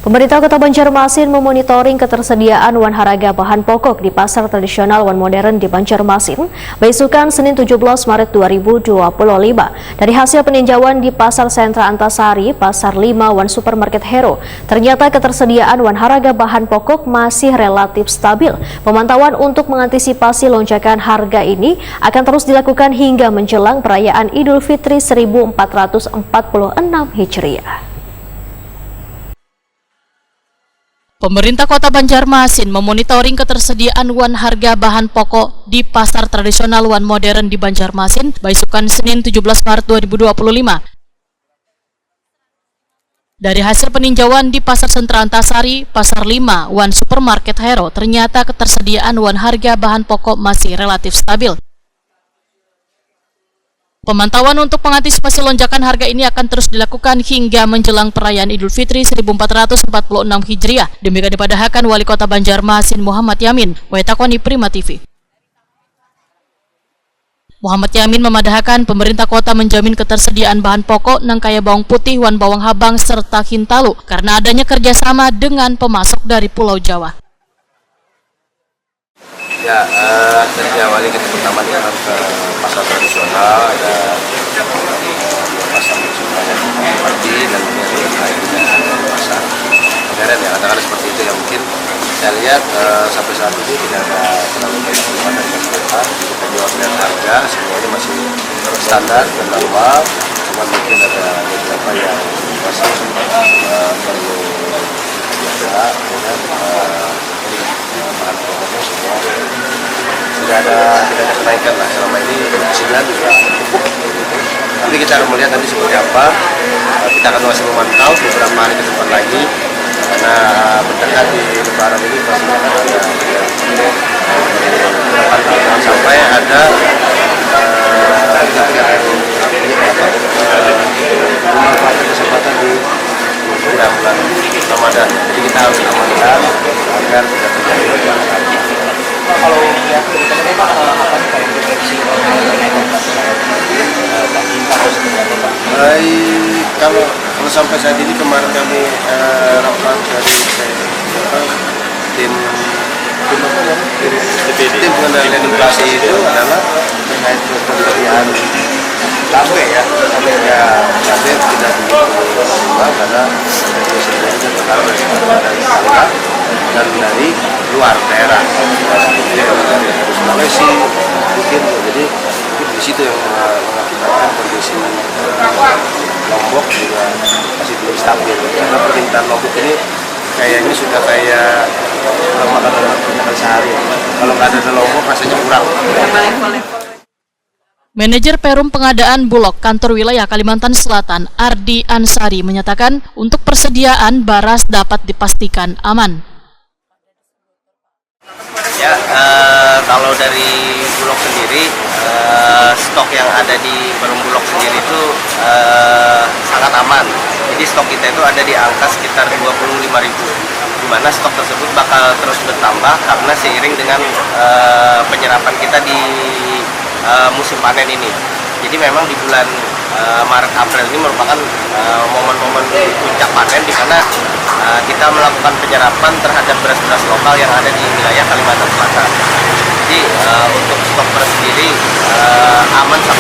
Pemerintah Kota Banjarmasin memonitoring ketersediaan wan haraga bahan pokok di pasar tradisional wan modern di Banjarmasin, besukan Senin 17 Maret 2025. Dari hasil peninjauan di Pasar Sentra Antasari, Pasar 5 wan Supermarket Hero, ternyata ketersediaan wan haraga bahan pokok masih relatif stabil. Pemantauan untuk mengantisipasi lonjakan harga ini akan terus dilakukan hingga menjelang perayaan Idul Fitri 1446 Hijriah. Pemerintah Kota Banjarmasin memonitoring ketersediaan wan harga bahan pokok di pasar tradisional wan modern di Banjarmasin, besukan Senin 17 Maret 2025. Dari hasil peninjauan di Pasar Sentra Antasari, Pasar 5, wan Supermarket Hero, ternyata ketersediaan wan harga bahan pokok masih relatif stabil. Pemantauan untuk mengantisipasi lonjakan harga ini akan terus dilakukan hingga menjelang perayaan Idul Fitri 1446 Hijriah. Demikian dipadahkan Wali Kota Banjarmasin Muhammad Yamin, Wetakoni Prima TV. Muhammad Yamin memadahkan pemerintah kota menjamin ketersediaan bahan pokok nangkaya bawang putih, wan bawang habang, serta hintalu karena adanya kerjasama dengan pemasok dari Pulau Jawa. Ya, tadi diawali kita pertama dengan ke pasar tradisional, ada pasar tradisional yang pagi dan kemudian pasar modern ya, katakanlah seperti itu yang mungkin saya lihat sampai saat ini tidak ada terlalu banyak perubahan dari masyarakat. Kita jual dengan harga semuanya masih standar dan normal, cuma mungkin ada beberapa yang masih perlu ada bahan pokoknya semua tidak ada kenaikan lah selama ini. Kebersihan juga cukup. Nanti kita akan melihat nanti seperti apa. Kita akan masih memantau beberapa hari ke depan lagi karena mendekat di Lebaran ini pasti akan ada sampai ada memanfaatkan kesempatan di bulan Ramadan. Jadi kita harus amankan agar tidak terjadi lonjakan. Kalau lihat kebetulan apa sih kayak deteksi kalau sampai saat ini kemarin kami rapat dari tim pengendalian inflasi itu adalah terkait pemberian cabai ya, cabai tidak begitu mahal karena sebenarnya terlalu dari Jawa dan dari luar daerah seperti dari Sulawesi mungkin, jadi di situ yang mengakibatkan kondisi Lombok juga masih belum stabil karena permintaan Lombok ini kayaknya sudah kayak makan sehari, kalau nggak ada Lombok rasanya kurang. Manajer Perum Pengadaan Bulog Kantor Wilayah Kalimantan Selatan, Ardi Ansari, menyatakan untuk persediaan beras dapat dipastikan aman. Ya, kalau dari Bulog sendiri, stok yang ada di Perum Bulog sendiri itu sangat aman. Jadi stok kita itu ada di angka sekitar 25.000, di mana stok tersebut bakal terus bertambah karena seiring dengan penyerapan kita di musim panen ini. Jadi memang di bulan Maret April ini merupakan momen-momen puncak panen di mana kita melakukan penyerapan terhadap beras-beras lokal yang ada di wilayah Kalimantan Selatan. Jadi untuk stok beras sendiri aman sampai